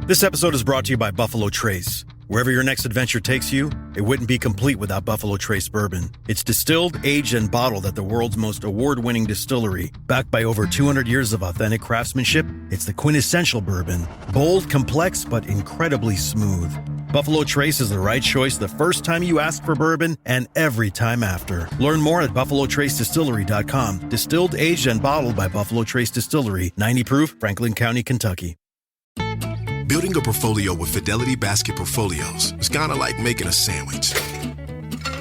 This episode is brought to you by Buffalo Trace. Wherever your next adventure takes you, it wouldn't be complete without Buffalo Trace bourbon. It's distilled, aged, and bottled at the world's most award-winning distillery. Backed by over 200 years of authentic craftsmanship, it's the quintessential bourbon. Bold, complex, but incredibly smooth. Buffalo Trace is the right choice the first time you ask for bourbon and every time after. Learn more at buffalotracedistillery.com. Distilled, aged, and bottled by Buffalo Trace Distillery. 90 proof, Franklin County, Kentucky. Building a portfolio with Fidelity Basket Portfolios is kind of like making a sandwich.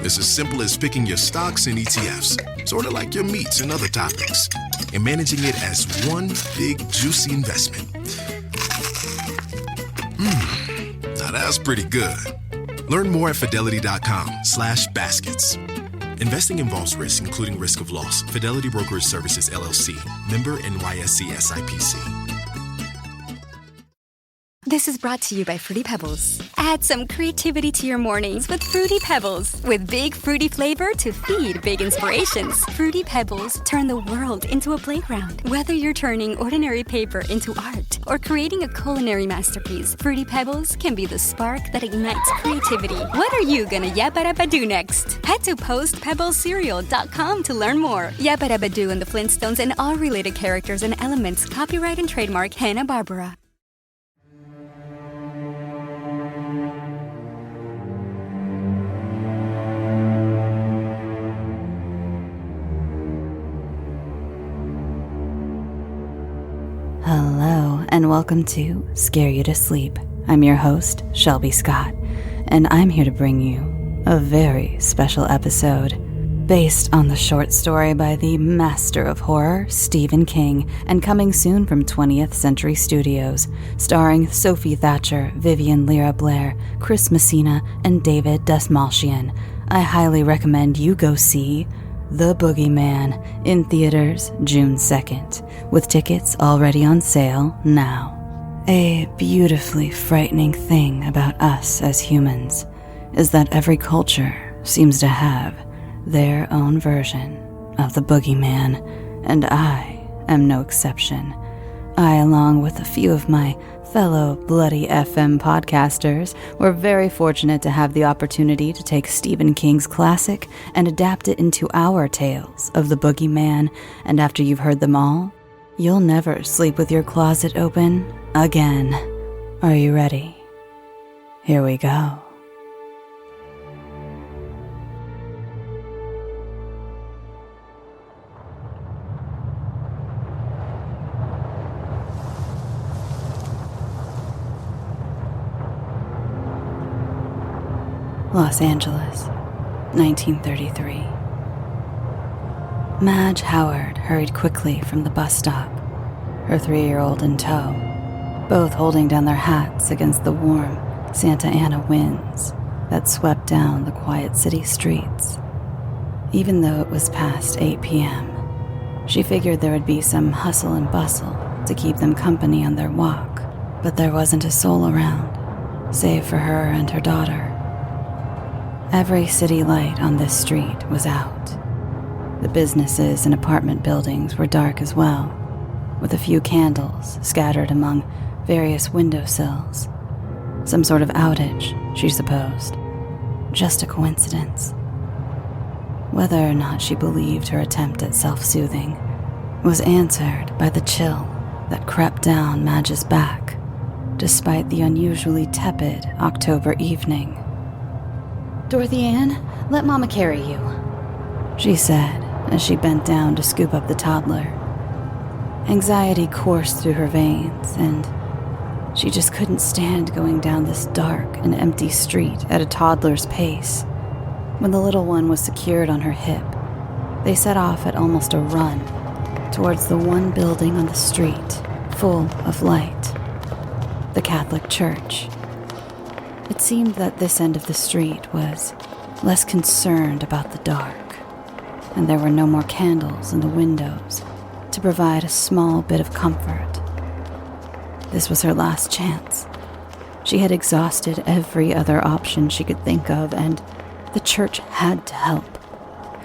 It's as simple as picking your stocks and ETFs, sort of like your meats and other topics, and managing it as one big, juicy investment. Now that's pretty good. Learn more at fidelity.com/baskets. Investing involves risk, including risk of loss. Fidelity Brokerage Services, LLC. Member NYSE SIPC. This is brought to you by Fruity Pebbles. Add some creativity to your mornings with Fruity Pebbles. With big fruity flavor to feed big inspirations. Fruity Pebbles turn the world into a playground. Whether you're turning ordinary paper into art or creating a culinary masterpiece, Fruity Pebbles can be the spark that ignites creativity. What are you gonna yabba-dabba-do next? Head to postpebblescereal.com to learn more. Yabba-dabba-do and the Flintstones and all related characters and elements. Copyright and trademark Hanna-Barbera. Hello, and welcome to Scare You to Sleep. I'm your host, Shelby Scott, and I'm here to bring you a very special episode based on the short story by the master of horror, Stephen King, and coming soon from 20th Century Studios, starring Sophie Thatcher, Vivian Lyra Blair, Chris Messina, and David Dastmalchian. I highly recommend you go see The Boogeyman in theaters June 2nd, with tickets already on sale now. A beautifully frightening thing about us as humans is that every culture seems to have their own version of the Boogeyman, and I am no exception. I, along with a few of my fellow Bloody FM podcasters, were very fortunate to have the opportunity to take Stephen King's classic and adapt it into our tales of the Boogeyman, and after you've heard them all, you'll never sleep with your closet open again. Are you ready? Here we go. Los Angeles, 1933. Madge Howard hurried quickly from the bus stop, her 3-year-old in tow, both holding down their hats against the warm Santa Ana winds that swept down the quiet city streets. Even though it was past 8 p.m., she figured there would be some hustle and bustle to keep them company on their walk, but there wasn't a soul around, save for her and her daughter. Every city light on this street was out. The businesses and apartment buildings were dark as well, with a few candles scattered among various windowsills. Some sort of outage, she supposed. Just a coincidence. Whether or not she believed her attempt at self-soothing was answered by the chill that crept down Madge's back, despite the unusually tepid October evening. "Dorothy Ann, let Mama carry you," she said as she bent down to scoop up the toddler. Anxiety coursed through her veins, and she just couldn't stand going down this dark and empty street at a toddler's pace. When the little one was secured on her hip, they set off at almost a run towards the one building on the street full of light, the Catholic Church. It seemed that this end of the street was less concerned about the dark, and there were no more candles in the windows to provide a small bit of comfort. This was her last chance. She had exhausted every other option she could think of, and the church had to help.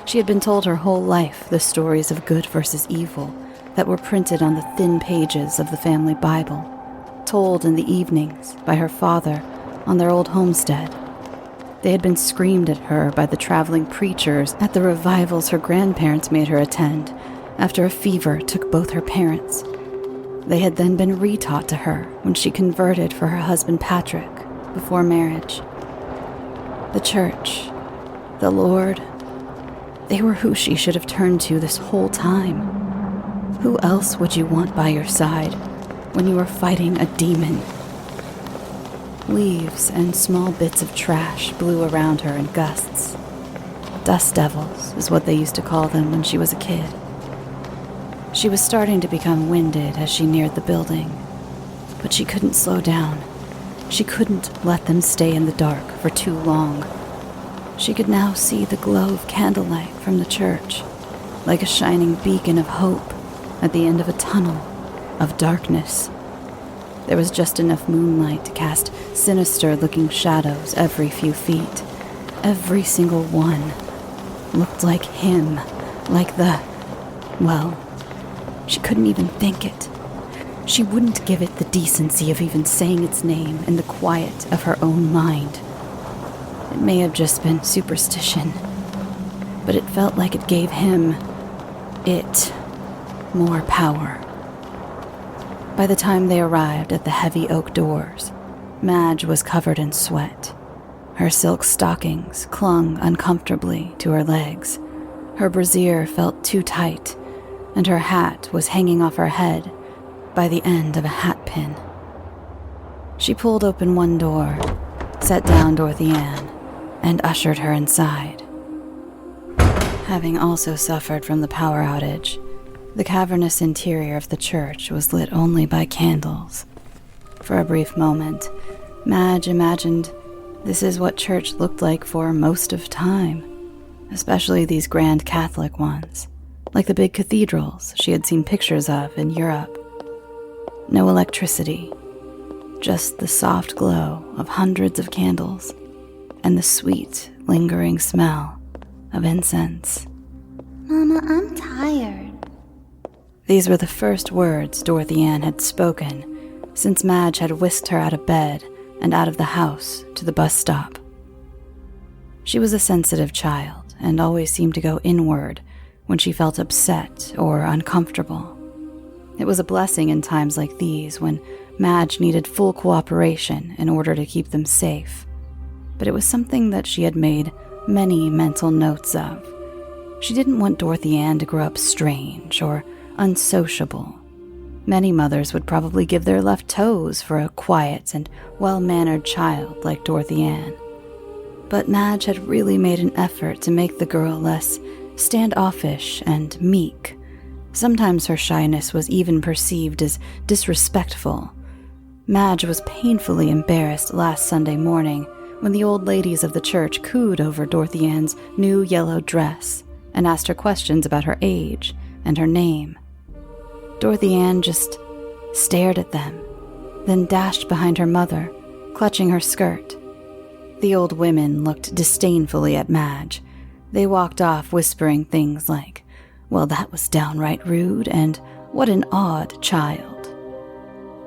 She had been told her whole life the stories of good versus evil that were printed on the thin pages of the family Bible, told in the evenings by her father on their old homestead. They had been screamed at her by the traveling preachers at the revivals her grandparents made her attend after a fever took both her parents. They had then been retaught to her when she converted for her husband Patrick before marriage. The church, the Lord, they were who she should have turned to this whole time. Who else would you want by your side when you were fighting a demon? Leaves and small bits of trash blew around her in gusts. Dust devils is what they used to call them when she was a kid. She was starting to become winded as she neared the building, but she couldn't slow down. She couldn't let them stay in the dark for too long. She could now see the glow of candlelight from the church, like a shining beacon of hope at the end of a tunnel of darkness. There was just enough moonlight to cast sinister-looking shadows every few feet. Every single one looked like him, like well, she couldn't even think it. She wouldn't give it the decency of even saying its name in the quiet of her own mind. It may have just been superstition, but it felt like it gave him, more power. By the time they arrived at the heavy oak doors, Madge was covered in sweat. Her silk stockings clung uncomfortably to her legs. Her brassiere felt too tight, and her hat was hanging off her head by the end of a hat pin. She pulled open one door, set down Dorothy Ann, and ushered her inside. Having also suffered from the power outage, the cavernous interior of the church was lit only by candles. For a brief moment, Madge imagined this is what church looked like for most of time, especially these grand Catholic ones, like the big cathedrals she had seen pictures of in Europe. No electricity, just the soft glow of hundreds of candles and the sweet, lingering smell of incense. Mama, I'm tired. These were the first words Dorothy Ann had spoken since Madge had whisked her out of bed and out of the house to the bus stop. She was a sensitive child and always seemed to go inward when she felt upset or uncomfortable. It was a blessing in times like these when Madge needed full cooperation in order to keep them safe, but it was something that she had made many mental notes of. She didn't want Dorothy Ann to grow up strange or unsociable. Many mothers would probably give their left toes for a quiet and well-mannered child like Dorothy Ann. But Madge had really made an effort to make the girl less standoffish and meek. Sometimes her shyness was even perceived as disrespectful. Madge was painfully embarrassed last Sunday morning when the old ladies of the church cooed over Dorothy Ann's new yellow dress and asked her questions about her age and her name. Dorothy Ann just stared at them, then dashed behind her mother, clutching her skirt. The old women looked disdainfully at Madge. They walked off whispering things like, "Well, that was downright rude," and "What an odd child."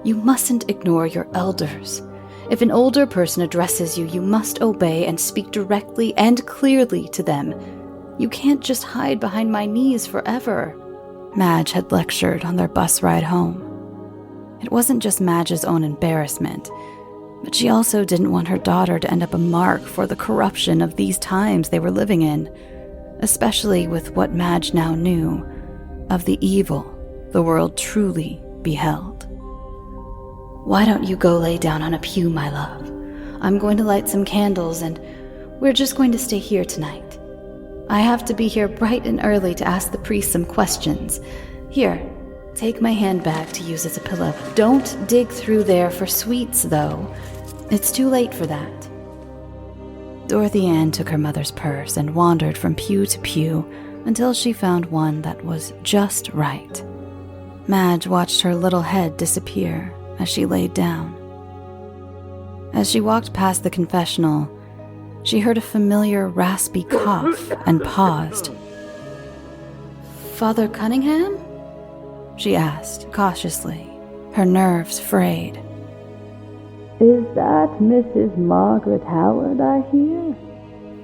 You mustn't ignore your elders. If an older person addresses you, you must obey and speak directly and clearly to them. You can't just hide behind my knees forever. Madge had lectured on their bus ride home. It wasn't just Madge's own embarrassment, but she also didn't want her daughter to end up a mark for the corruption of these times they were living in, especially with what Madge now knew of the evil the world truly beheld. "Why don't you go lay down on a pew, my love? I'm going to light some candles and we're just going to stay here tonight. I have to be here bright and early to ask the priest some questions. Here, take my handbag to use as a pillow. Don't dig through there for sweets, though. It's too late for that." Dorothy Ann took her mother's purse and wandered from pew to pew until she found one that was just right. Madge watched her little head disappear as she laid down. As she walked past the confessional, she heard a familiar raspy cough and paused. "Father Cunningham?" she asked cautiously, her nerves frayed. Is that Mrs. Margaret Howard I hear?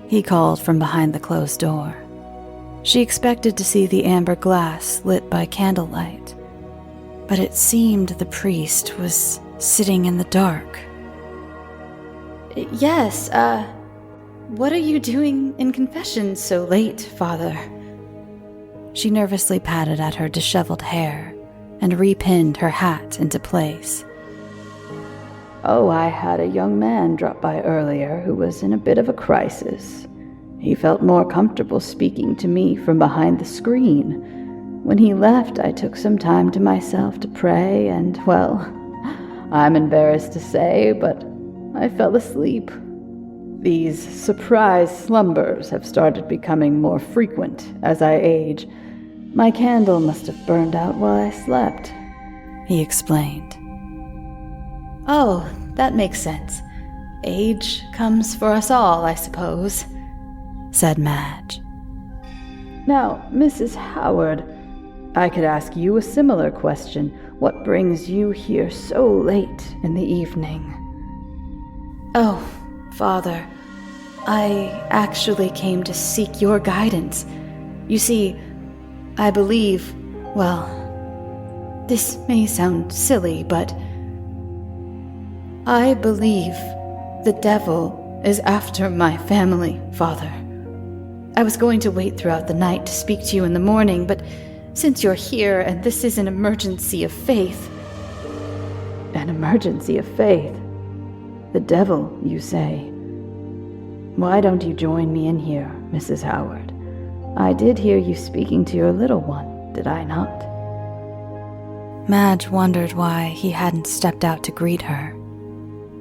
He called from behind the closed door. She expected to see the amber glass lit by candlelight, but it seemed the priest was sitting in the dark. Yes, what are you doing in confession so late, Father? She nervously patted at her disheveled hair and repinned her hat into place. Oh, I had a young man drop by earlier who was in a bit of a crisis. He felt more comfortable speaking to me from behind the screen. When he left, I took some time to myself to pray and, well, I'm embarrassed to say, but I fell asleep. These surprise slumbers have started becoming more frequent as I age. My candle must have burned out while I slept, he explained. Oh, that makes sense. Age comes for us all, I suppose, said Madge. Now, Mrs. Howard, I could ask you a similar question. What brings you here so late in the evening? Oh, Father, I actually came to seek your guidance. You see, I believe, well, this may sound silly, but I believe the devil is after my family, Father. I was going to wait throughout the night to speak to you in the morning, but since you're here and this is an emergency of faith... An emergency of faith? The devil, you say? Why don't you join me in here, Mrs. Howard? I did hear you speaking to your little one, did I not? Madge wondered why he hadn't stepped out to greet her,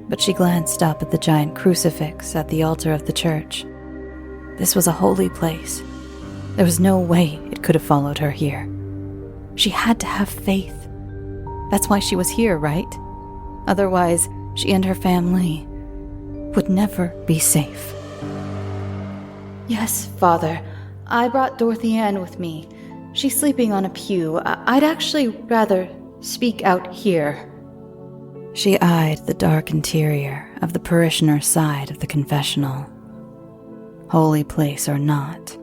but she glanced up at the giant crucifix at the altar of the church. This was a holy place. There was no way it could have followed her here. She had to have faith. That's why she was here, right? Otherwise, she and her family would never be safe. Yes, Father. I brought Dorothy Ann with me. She's sleeping on a pew. I'd actually rather speak out here. She eyed the dark interior of the parishioner's side of the confessional. Holy place or not,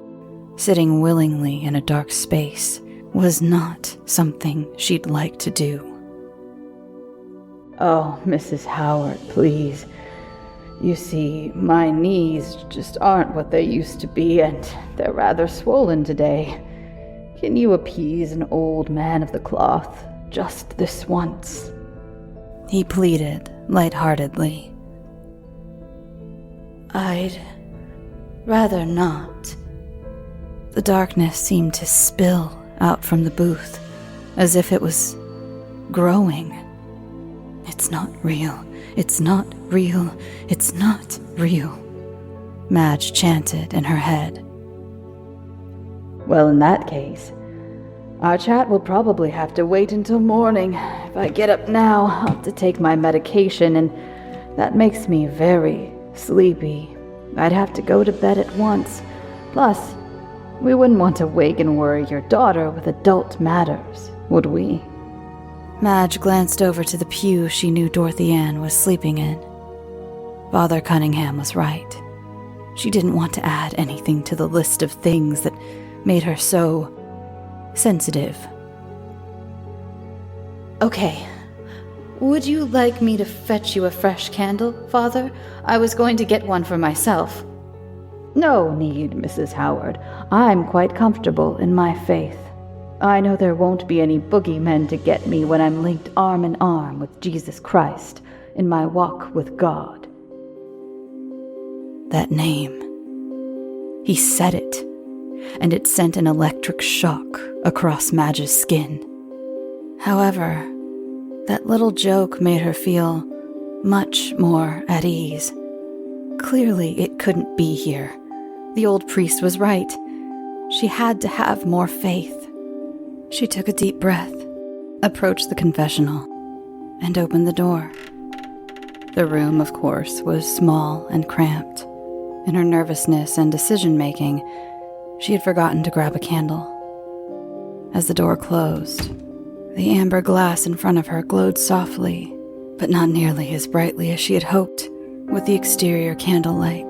sitting willingly in a dark space was not something she'd like to do. Oh, Mrs. Howard, please. You see, my knees just aren't what they used to be, and they're rather swollen today. Can you appease an old man of the cloth just this once? He pleaded lightheartedly. I'd rather not. The darkness seemed to spill out from the booth, as if it was growing. It's not real. It's not real. It's not real, Madge chanted in her head. Well, in that case, our chat will probably have to wait until morning. If I get up now, I'll have to take my medication, and that makes me very sleepy. I'd have to go to bed at once. Plus, we wouldn't want to wake and worry your daughter with adult matters, would we? Madge glanced over to the pew she knew Dorothy Ann was sleeping in. Father Cunningham was right. She didn't want to add anything to the list of things that made her so sensitive. Okay. Would you like me to fetch you a fresh candle, Father? I was going to get one for myself. No need, Mrs. Howard. I'm quite comfortable in my faith. I know there won't be any boogeymen to get me when I'm linked arm in arm with Jesus Christ in my walk with God. That name. He said it, and it sent an electric shock across Madge's skin. However, that little joke made her feel much more at ease. Clearly, it couldn't be here. The old priest was right. She had to have more faith. She took a deep breath, approached the confessional, and opened the door. The room, of course, was small and cramped. In her nervousness and decision-making, she had forgotten to grab a candle. As the door closed, the amber glass in front of her glowed softly but not nearly as brightly as she had hoped with the exterior candlelight.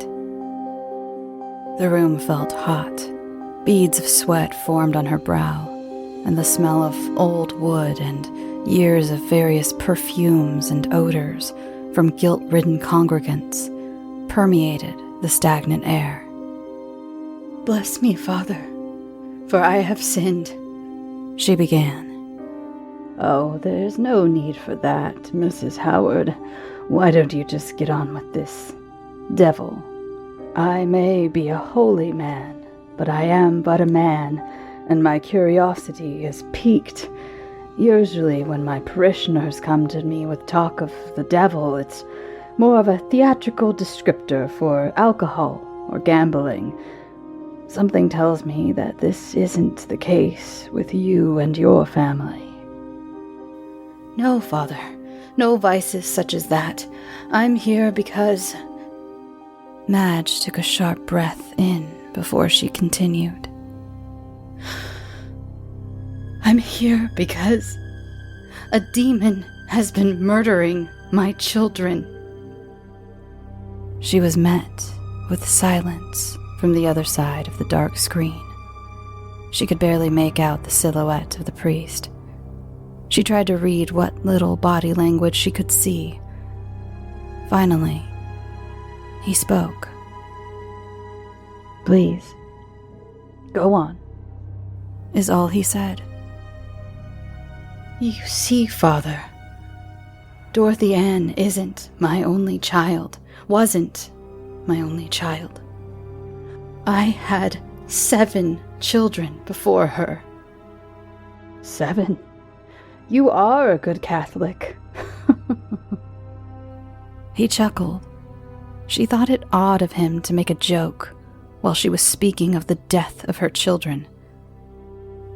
The room felt hot. Beads of sweat formed on her brow, and the smell of old wood and years of various perfumes and odors from guilt-ridden congregants permeated the stagnant air. "Bless me, Father, for I have sinned," she began. "Oh, there's no need for that, Mrs. Howard. Why don't you just get on with this? Devil, I may be a holy man, but I am but a man, and my curiosity is piqued. Usually when my parishioners come to me with talk of the devil, it's more of a theatrical descriptor for alcohol or gambling. Something tells me that this isn't the case with you and your family." "No, Father, no vices such as that. I'm here because—" Madge took a sharp breath in before she continued. "I'm here because a demon has been murdering my children." She was met with silence from the other side of the dark screen. She could barely make out the silhouette of the priest. She tried to read what little body language she could see. Finally, he spoke. "Please, go on," is all he said. "You see, Father, Dorothy Ann isn't my only child, wasn't my only child. I had 7 children before her." 7? You are a good Catholic. He chuckled. She thought it odd of him to make a joke while she was speaking of the death of her children.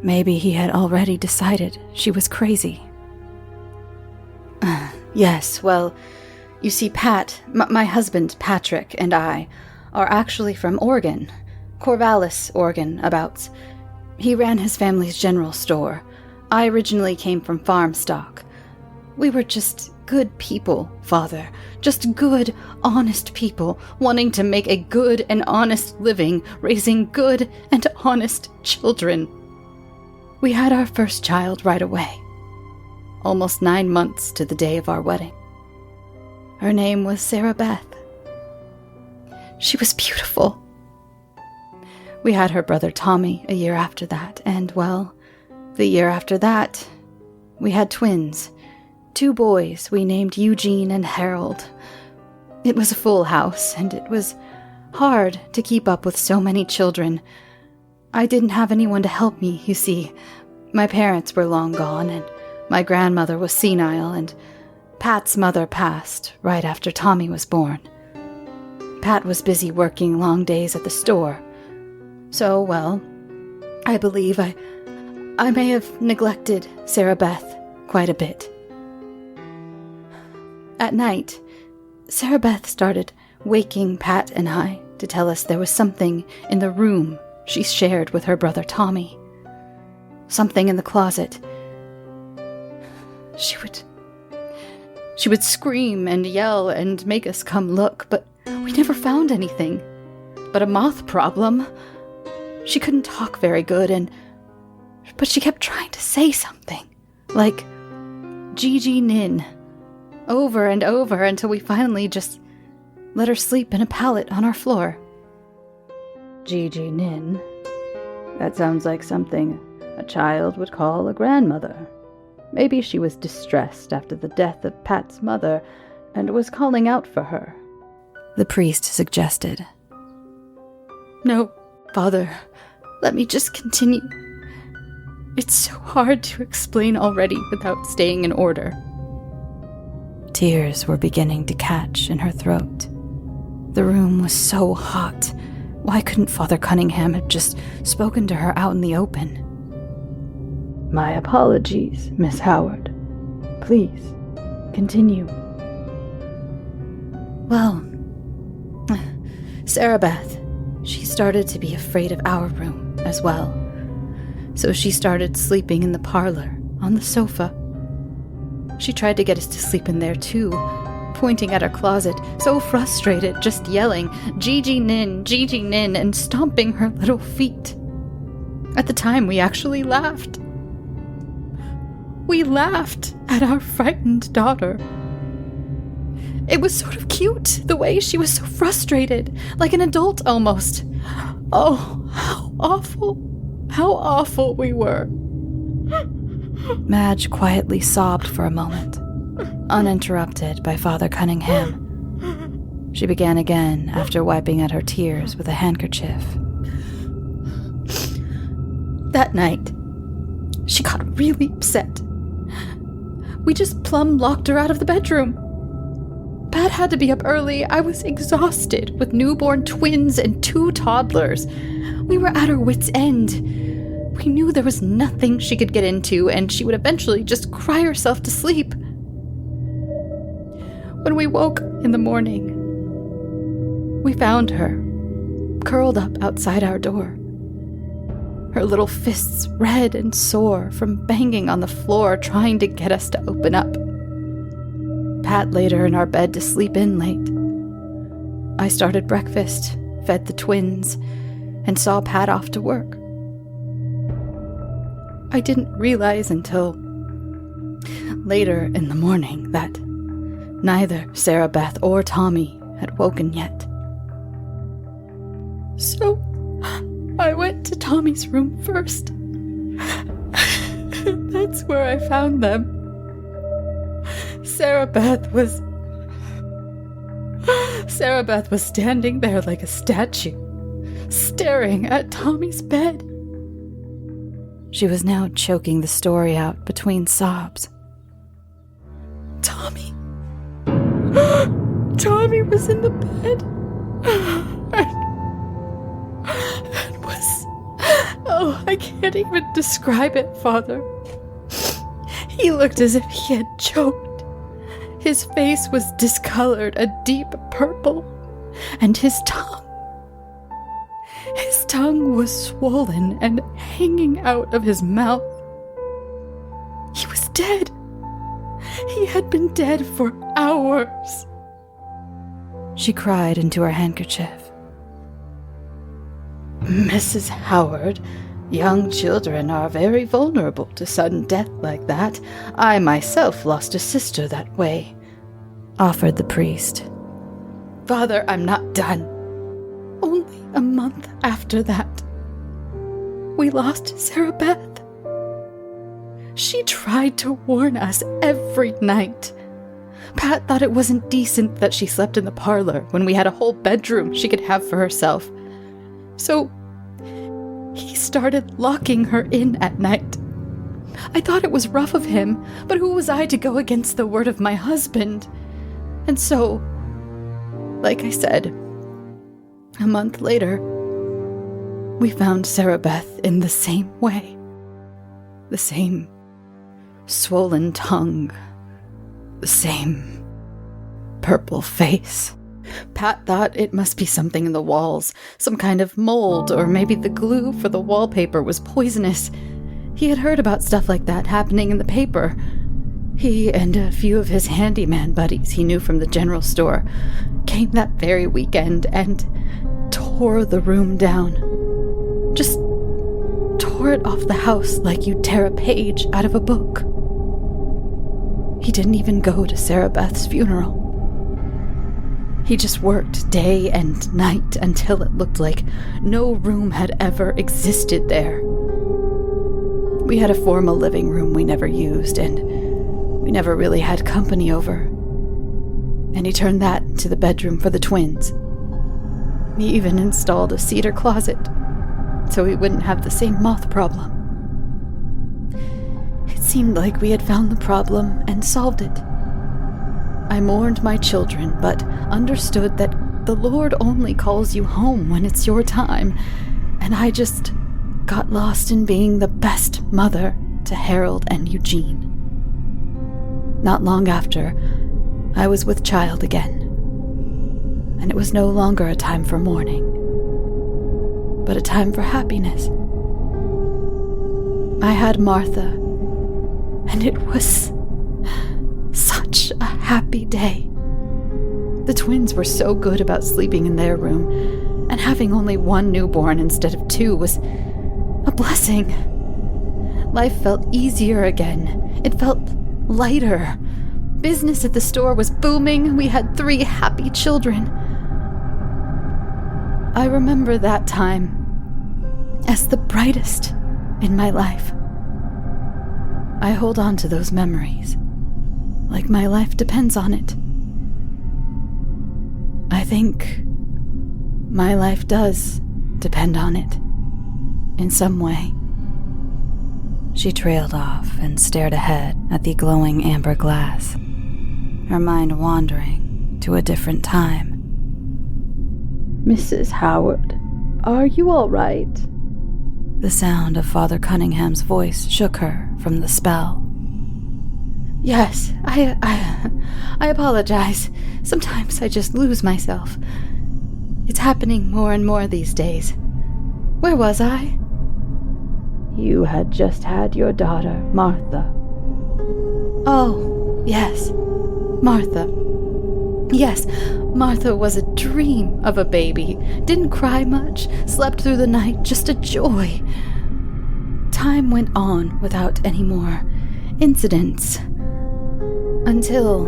Maybe he had already decided she was crazy. "Yes, well, you see, Pat, my husband Patrick, and I are actually from Oregon, Corvallis, Oregon, abouts. He ran his family's general store. I originally came from farm stock. We were just good people, Father. Just good, honest people wanting to make a good and honest living, raising good and honest children. We had our first child right away, almost 9 months to the day of our wedding. Her name was Sarah Beth. She was beautiful. We had her brother Tommy a year after that, and, well, the year after that, we had twins. 2 boys we named Eugene and Harold. It was a full house, and it was hard to keep up with so many children. I didn't have anyone to help me, you see. My parents were long gone, and my grandmother was senile, and Pat's mother passed right after Tommy was born. Pat was busy working long days at the store. So, well, I believe I may have neglected Sarah Beth quite a bit. At night, Sarah Beth started waking Pat and I to tell us there was something in the room she shared with her brother Tommy. Something in the closet. She would scream and yell and make us come look, but we never found anything but a moth problem. She couldn't talk very good, but she kept trying to say something, like Gigi Nin, over and over until we finally just let her sleep in a pallet on our floor. Gigi Nin? That sounds like something a child would call a grandmother. Maybe she was distressed after the death of Pat's mother and was calling out for her, the priest suggested. No, Father, let me just continue. It's so hard to explain already without staying in order. Tears were beginning to catch in her throat. The room was so hot. Why couldn't Father Cunningham have just spoken to her out in the open? My apologies, Miss Howard. Please, continue. Well, Sarah Beth, she started to be afraid of our room as well. So she started sleeping in the parlor on the sofa. She tried to get us to sleep in there too, pointing at our closet, so frustrated, just yelling, Gigi Nin, and stomping her little feet. At the time, we actually laughed. We laughed at our frightened daughter. It was sort of cute, the way she was so frustrated, like an adult almost. Oh, how awful we were. Madge quietly sobbed for a moment, uninterrupted by Father Cunningham. She began again after wiping at her tears with a handkerchief. That night, she got really upset. We just plumb locked her out of the bedroom. Pat had to be up early. I was exhausted with newborn twins and 2 toddlers. We were at our wits' end. We knew there was nothing she could get into, and she would eventually just cry herself to sleep. When we woke in the morning, we found her, curled up outside our door. Her little fists red and sore from banging on the floor trying to get us to open up. Pat laid her in our bed to sleep in late. I started breakfast, fed the twins, and saw Pat off to work. I didn't realize until later in the morning that neither Sarah Beth or Tommy had woken yet. So I went to Tommy's room first. That's where I found them. Sarah Beth was standing there like a statue, staring at Tommy's bed. She was now choking the story out between sobs. Tommy was in the bed and was... Oh, I can't even describe it, Father. He looked as if he had choked. His face was discolored a deep purple, and his tongue was swollen and hanging out of his mouth. He was dead. He had been dead for hours. She cried into her handkerchief. Mrs. Howard, young children are very vulnerable to sudden death like that. I myself lost a sister that way, offered the priest. Father, I'm not done. Only a month after that, we lost Sarah Beth. She tried to warn us every night. Pat thought it wasn't decent that she slept in the parlor when we had a whole bedroom she could have for herself. So he started locking her in at night. I thought it was rough of him, but who was I to go against the word of my husband? And so, like I said, a month later, we found Sarah Beth in the same way. The same swollen tongue. The same purple face. Pat thought it must be something in the walls, some kind of mold, or maybe the glue for the wallpaper was poisonous. He had heard about stuff like that happening in the paper. He and a few of his handyman buddies he knew from the general store came that very weekend and tore the room down. Just tore it off the house like you'd tear a page out of a book. He didn't even go to Sarah Beth's funeral. He just worked day and night until it looked like no room had ever existed there. We had a formal living room we never used, and we never really had company over. And he turned that into the bedroom for the twins. He even installed a cedar closet, so we wouldn't have the same moth problem. It seemed like we had found the problem and solved it. I mourned my children, but understood that the Lord only calls you home when it's your time, and I just got lost in being the best mother to Harold and Eugene. Not long after, I was with child again, and it was no longer a time for mourning, but a time for happiness. I had Martha, and it was happy day. The twins were so good about sleeping in their room, and having only one newborn instead of two was a blessing. Life felt easier again. It felt lighter. Business at the store was booming. We had 3 happy children. I remember that time as the brightest in my life. I hold on to those memories like my life depends on it. I think my life does depend on it, in some way. She trailed off and stared ahead at the glowing amber glass, her mind wandering to a different time. Mrs. Howard, are you all right? The sound of Father Cunningham's voice shook her from the spell. Yes, I apologize. Sometimes I just lose myself. It's happening more and more these days. Where was I? You had just had your daughter, Martha. Oh, yes, Martha. Yes, Martha was a dream of a baby. Didn't cry much, slept through the night, just a joy. Time went on without any more incidents. Until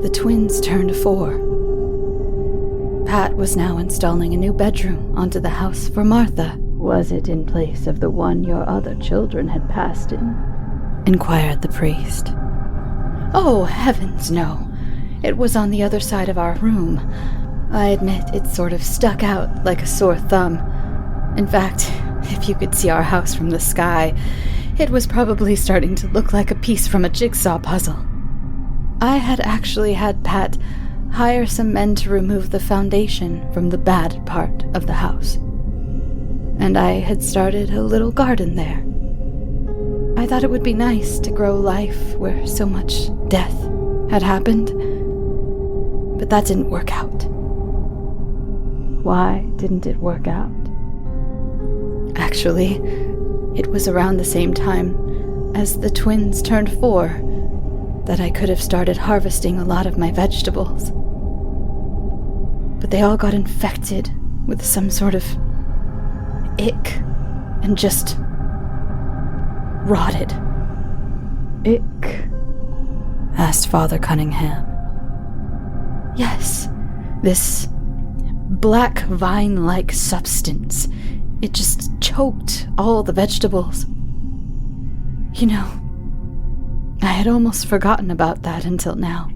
the twins turned 4. Pat was now installing a new bedroom onto the house for Martha. Was it in place of the one your other children had passed in? Inquired the priest. Oh, heavens, no. It was on the other side of our room. I admit it sort of stuck out like a sore thumb. In fact, if you could see our house from the sky, it was probably starting to look like a piece from a jigsaw puzzle. I had actually had Pat hire some men to remove the foundation from the bad part of the house. And I had started a little garden there. I thought it would be nice to grow life where so much death had happened. But that didn't work out. Why didn't it work out? Actually, it was around the same time as the twins turned 4 that I could have started harvesting a lot of my vegetables. But they all got infected with some sort of ick and just rotted. Ick? Asked Father Cunningham. Yes, this black vine-like substance. It just choked all the vegetables. You know, I had almost forgotten about that until now.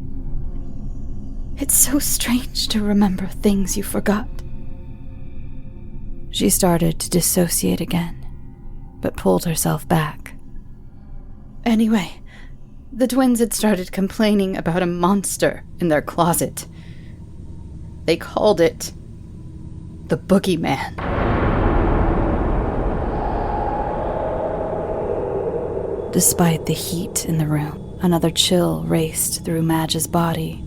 It's so strange to remember things you forgot. She started to dissociate again, but pulled herself back. Anyway, the twins had started complaining about a monster in their closet. They called it the Boogeyman. Despite the heat in the room, another chill raced through Madge's body,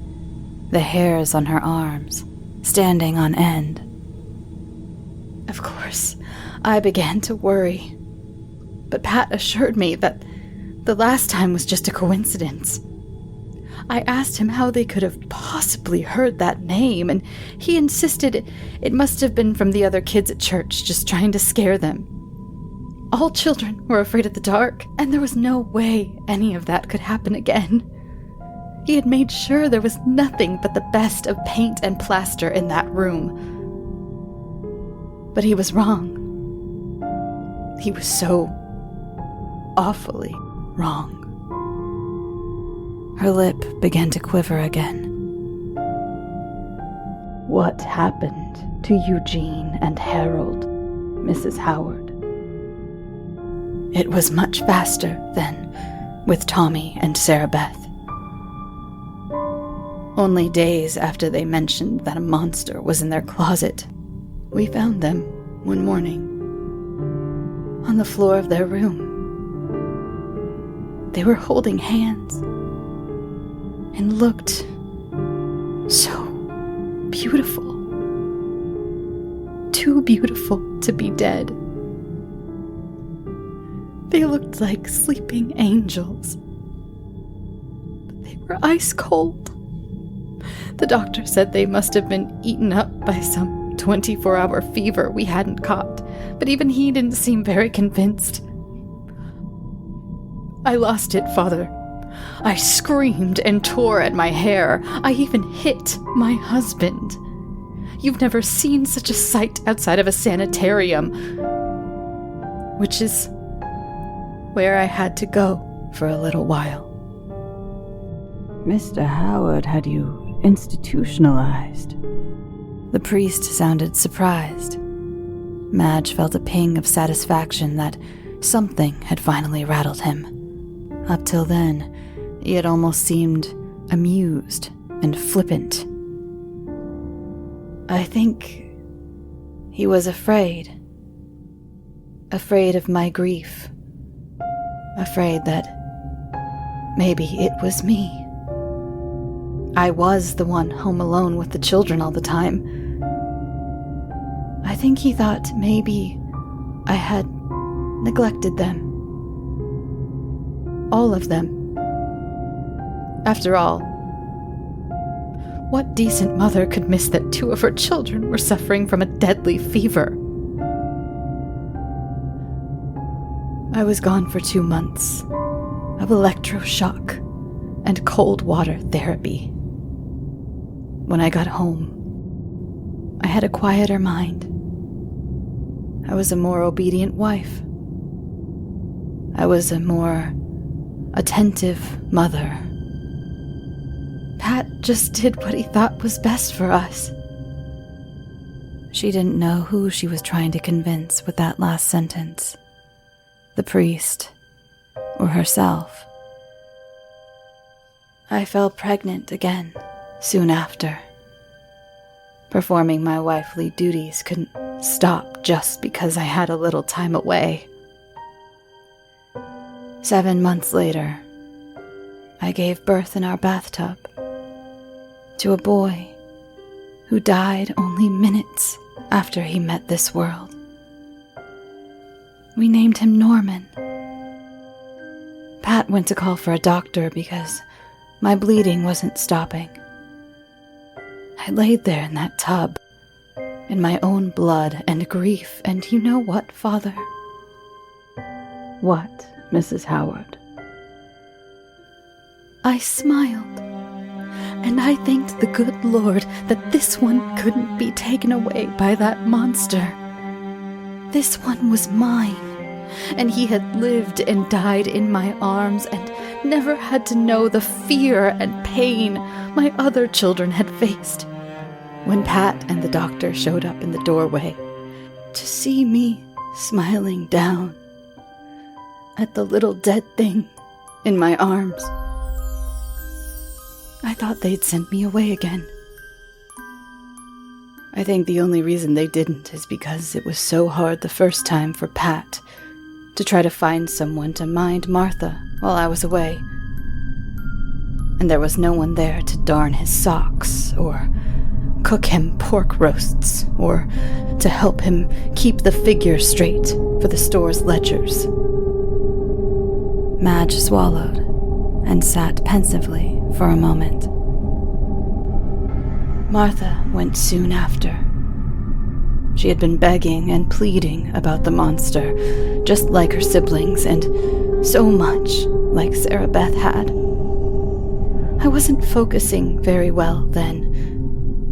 the hairs on her arms standing on end. Of course, I began to worry, but Pat assured me that the last time was just a coincidence. I asked him how they could have possibly heard that name, and he insisted it must have been from the other kids at church just trying to scare them. All children were afraid of the dark, and there was no way any of that could happen again. He had made sure there was nothing but the best of paint and plaster in that room. But he was wrong. He was so awfully wrong. Her lip began to quiver again. What happened to Eugene and Harold, Mrs. Howard? It was much faster then with Tommy and Sarah Beth. Only days after they mentioned that a monster was in their closet, we found them one morning on the floor of their room. They were holding hands and looked so beautiful. Too beautiful to be dead. They looked like sleeping angels. But they were were ice cold. The doctor said they must have been eaten up by some 24-hour fever we hadn't caught, but even he didn't seem very convinced. I lost it, Father. I screamed and tore at my hair. I even hit my husband. You've never seen such a sight outside of a sanitarium, which is where I had to go for a little while. Mr. Howard had you institutionalized. The priest sounded surprised. Madge felt a ping of satisfaction that something had finally rattled him. Up till then, he had almost seemed amused and flippant. I think he was afraid. Afraid of my grief. Afraid that maybe it was me. I was the one home alone with the children all the time. I think he thought maybe I had neglected them. All of them. After all, what decent mother could miss that 2 of her children were suffering from a deadly fever? I was gone for 2 months of electroshock and cold water therapy. When I got home, I had a quieter mind. I was a more obedient wife. I was a more attentive mother. Pat just did what he thought was best for us. She didn't know who she was trying to convince with that last sentence. The priest, or herself. I fell pregnant again soon after. Performing my wifely duties couldn't stop just because I had a little time away. 7 months later, I gave birth in our bathtub to a boy who died only minutes after he met this world. We named him Norman. Pat went to call for a doctor because my bleeding wasn't stopping. I laid there in that tub, in my own blood and grief, and you know what, Father? What, Mrs. Howard? I smiled, and I thanked the good Lord that this one couldn't be taken away by that monster. This one was mine, and he had lived and died in my arms and never had to know the fear and pain my other children had faced. When Pat and the doctor showed up in the doorway, to see me smiling down at the little dead thing in my arms, I thought they'd send me away again. I think the only reason they didn't is because it was so hard the first time for Pat to try to find someone to mind Martha while I was away. And there was no one there to darn his socks, or cook him pork roasts, or to help him keep the figure straight for the store's ledgers. Madge swallowed and sat pensively for a moment. Martha went soon after. She had been begging and pleading about the monster, just like her siblings, and so much like Sarah Beth had. I wasn't focusing very well then.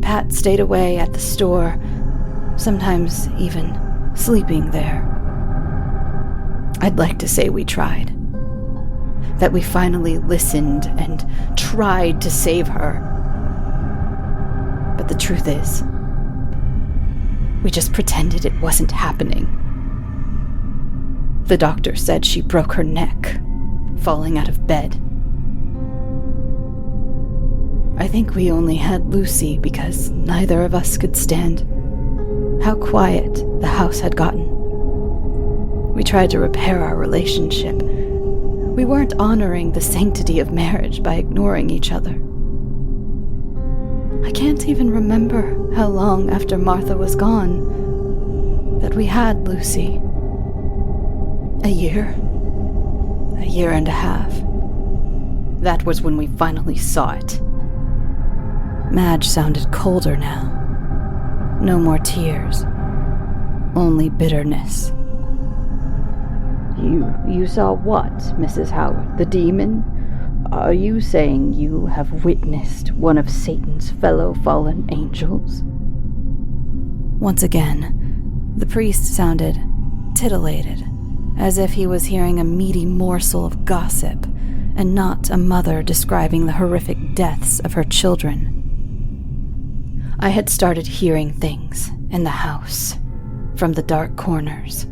Pat stayed away at the store, sometimes even sleeping there. I'd like to say we tried. That we finally listened and tried to save her. But the truth is, we just pretended it wasn't happening. The doctor said she broke her neck, falling out of bed. I think we only had Lucy because neither of us could stand how quiet the house had gotten. We tried to repair our relationship. We weren't honoring the sanctity of marriage by ignoring each other. I can't even remember how long after Martha was gone that we had Lucy. A year and a half. That was when we finally saw it. Madge sounded colder now. No more tears. Only bitterness. You saw what, Mrs. Howard? The demon? Are you saying you have witnessed one of Satan's fellow fallen angels? Once again, the priest sounded titillated, as if he was hearing a meaty morsel of gossip, and not a mother describing the horrific deaths of her children. I had started hearing things in the house, from the dark corners,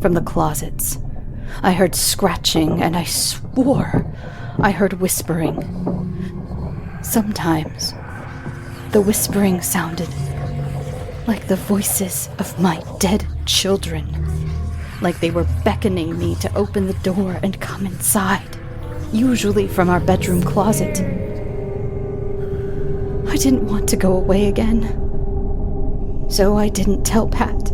from the closets. I heard scratching, and I swore I heard whispering. Sometimes, the whispering sounded like the voices of my dead children, like they were beckoning me to open the door and come inside, usually from our bedroom closet. I didn't want to go away again, so I didn't tell Pat.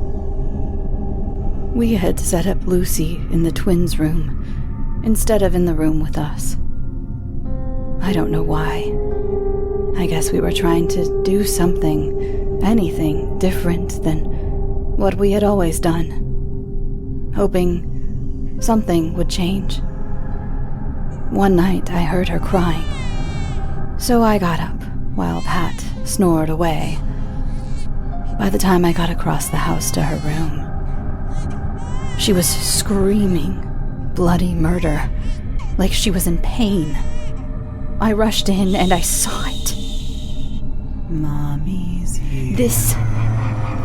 We had set up Lucy in the twins' room instead of in the room with us. I don't know why. I guess we were trying to do something, anything different than what we had always done, hoping something would change. One night I heard her crying, so I got up while Pat snored away. By the time I got across the house to her room, she was screaming bloody murder, like she was in pain. I rushed in and I saw it. Mommy's here. This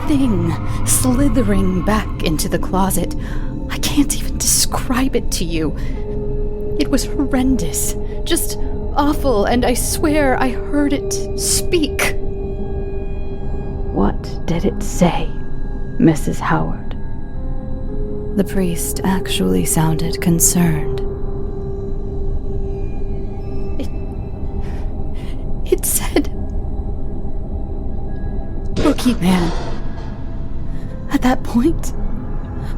thing slithering back into the closet. I can't even describe it to you. It was horrendous, just awful, and I swear I heard it speak. What did it say, Mrs. Howard? The priest actually sounded concerned. It said, Boogeyman. At that point,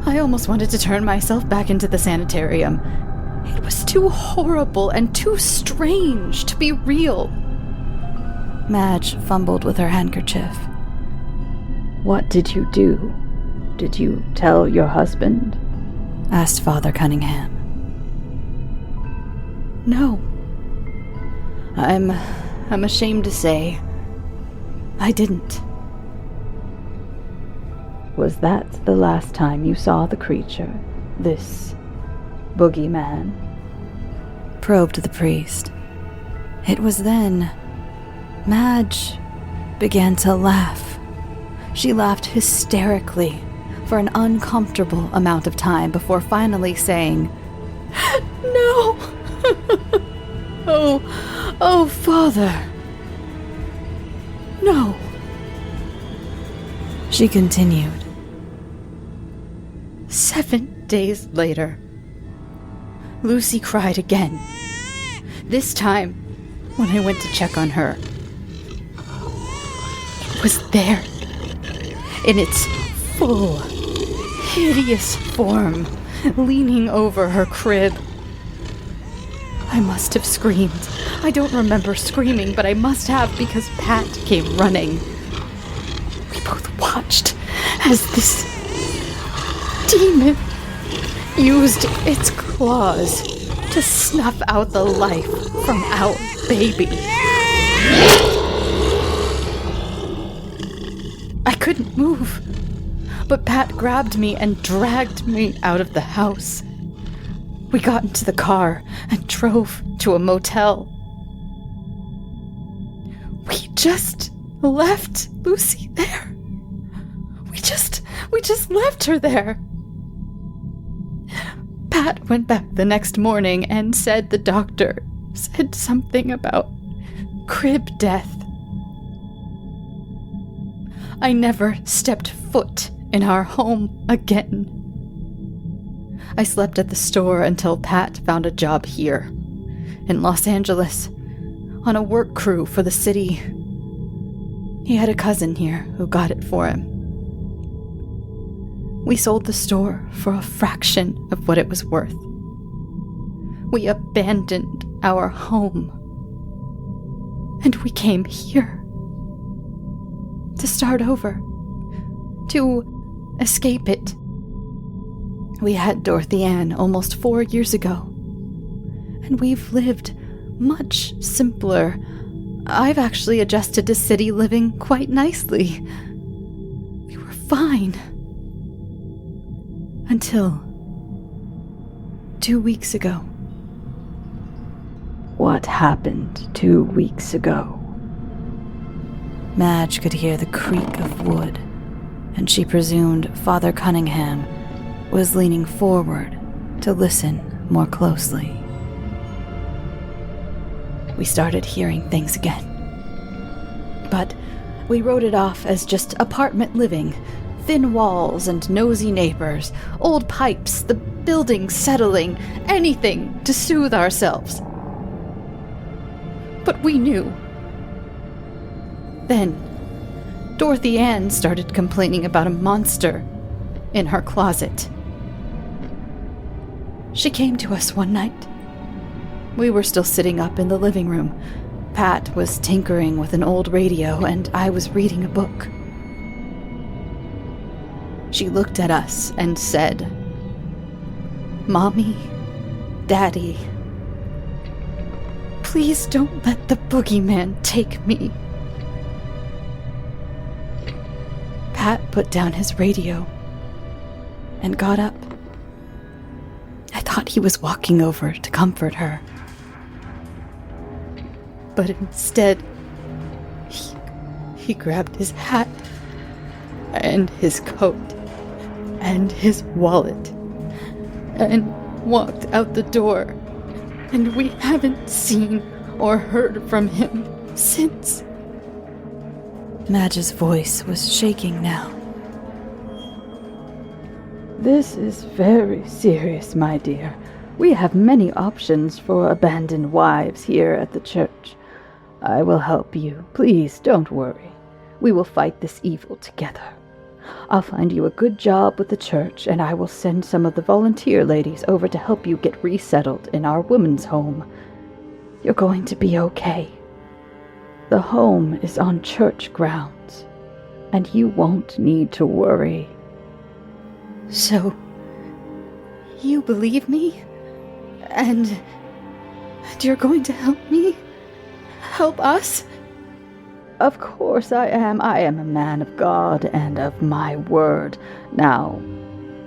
I almost wanted to turn myself back into the sanitarium. It was too horrible and too strange to be real. Madge fumbled with her handkerchief. What did you do? Did you tell your husband? Asked Father Cunningham. No. I'm ashamed to say, I didn't. Was that the last time you saw the creature? This Boogeyman? Probed the priest. It was then Madge began to laugh. She laughed hysterically for an uncomfortable amount of time before finally saying, No! Oh, Father! No! She continued. 7 days later, Lucy cried again. This time, when I went to check on her, it was there, in its full, hideous form, leaning over her crib. I must have screamed. I don't remember screaming, but I must have because Pat came running. We both watched as this demon used its claws to snuff out the life from our baby. I couldn't move, but Pat grabbed me and dragged me out of the house. We got into the car and drove to a motel. We just left Lucy there. We just left her there. Pat went back the next morning and said the doctor said something about crib death. I never stepped foot in our home again. I slept at the store until Pat found a job here, in Los Angeles, on a work crew for the city. He had a cousin here who got it for him. We sold the store for a fraction of what it was worth. We abandoned our home. And we came here to start over, to escape it. We had Dorothy Ann almost 4 years ago, and we've lived much simpler. I've actually adjusted to city living quite nicely. We were fine. Until 2 weeks ago. What happened 2 weeks ago? Madge could hear the creak of wood, and she presumed Father Cunningham was leaning forward to listen more closely. We started hearing things again. But we wrote it off as just apartment living, thin walls and nosy neighbors, old pipes, the building settling, anything to soothe ourselves. But we knew. Then, Dorothy Ann started complaining about a monster in her closet. She came to us one night. We were still sitting up in the living room. Pat was tinkering with an old radio, and I was reading a book. She looked at us and said, "Mommy, Daddy, please don't let the boogeyman take me." Pat put down his radio and got up. I thought he was walking over to comfort her. But instead, he grabbed his hat and his coat and his wallet and walked out the door, and we haven't seen or heard from him since. Madge's voice was shaking now. This is very serious, my dear. We have many options for abandoned wives here at the church. I will help you. Please don't worry. We will fight this evil together. I'll find you a good job with the church, and I will send some of the volunteer ladies over to help you get resettled in our women's home. You're going to be okay. The home is on church grounds, and you won't need to worry. So, you believe me? And you're going to help me? Help us? Of course I am. I am a man of God and of my word. Now,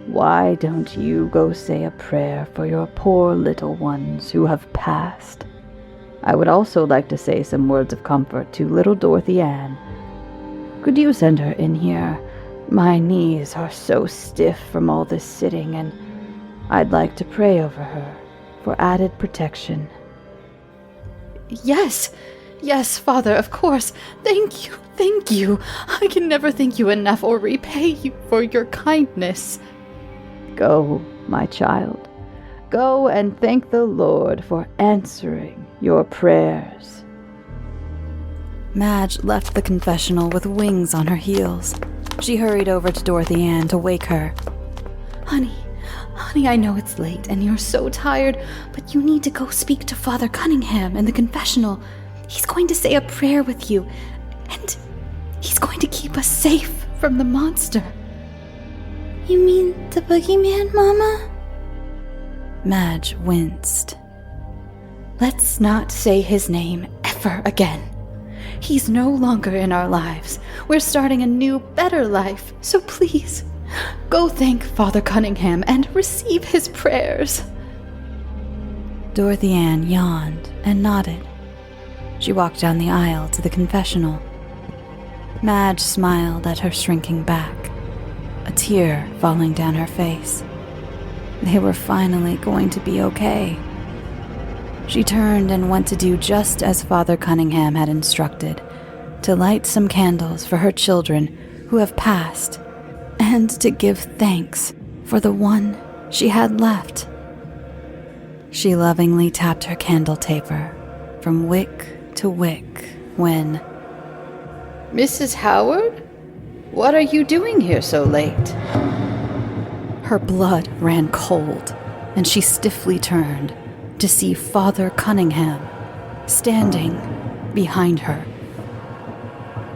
why don't you go say a prayer for your poor little ones who have passed? I would also like to say some words of comfort to little Dorothy Ann. Could you send her in here? My knees are so stiff from all this sitting, and I'd like to pray over her for added protection. Yes, Father, of course. Thank you. I can never thank you enough or repay you for your kindness. Go, my child. Go and thank the Lord for answering your prayers. Madge left the confessional with wings on her heels. She hurried over to Dorothy Ann to wake her. Honey, I know it's late and you're so tired, but you need to go speak to Father Cunningham in the confessional. He's going to say a prayer with you, and he's going to keep us safe from the monster. You mean the boogeyman, Mama? Madge winced. Let's not say his name ever again. He's no longer in our lives. We're starting a new, better life, so please, go thank Father Cunningham and receive his prayers. Dorothy Ann yawned and nodded. She walked down the aisle to the confessional. Madge smiled at her shrinking back, a tear falling down her face. They were finally going to be okay. She turned and went to do just as Father Cunningham had instructed, to light some candles for her children who have passed, and to give thanks for the one she had left. She lovingly tapped her candle taper from wick to wick when... Mrs. Howard? What are you doing here so late? Her blood ran cold, and she stiffly turned, to see Father Cunningham standing behind her.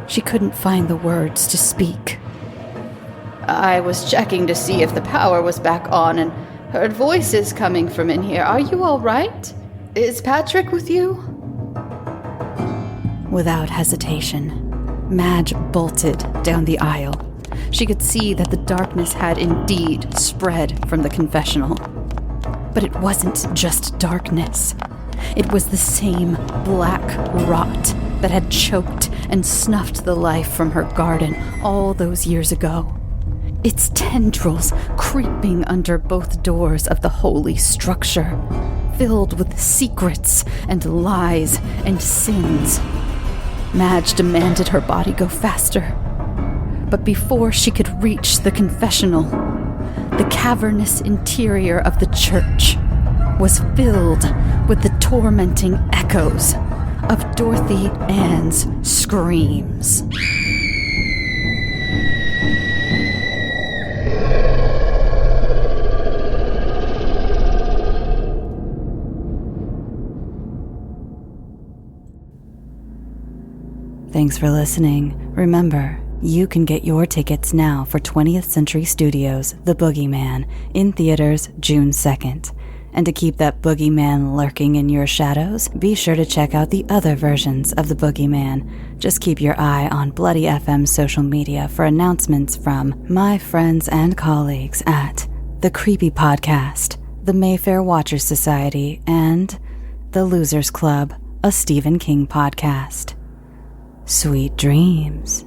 She couldn't find the words to speak. I was checking to see if the power was back on and heard voices coming from in here. Are you all right? Is Patrick with you? Without hesitation, Madge bolted down the aisle. She could see that the darkness had indeed spread from the confessional. But it wasn't just darkness. It was the same black rot that had choked and snuffed the life from her garden all those years ago. Its tendrils creeping under both doors of the holy structure, filled with secrets and lies and sins. Madge demanded her body go faster. But before she could reach the confessional, the cavernous interior of the church was filled with the tormenting echoes of Dorothy Ann's screams. Thanks for listening. Remember, you can get your tickets now for 20th Century Studios' The Boogeyman in theaters June 2nd. And to keep that boogeyman lurking in your shadows, be sure to check out the other versions of The Boogeyman. Just keep your eye on Bloody FM's social media for announcements from my friends and colleagues at The Creepy Podcast, the Mayfair Watchers Society, and The Losers Club, a Stephen King podcast. Sweet dreams.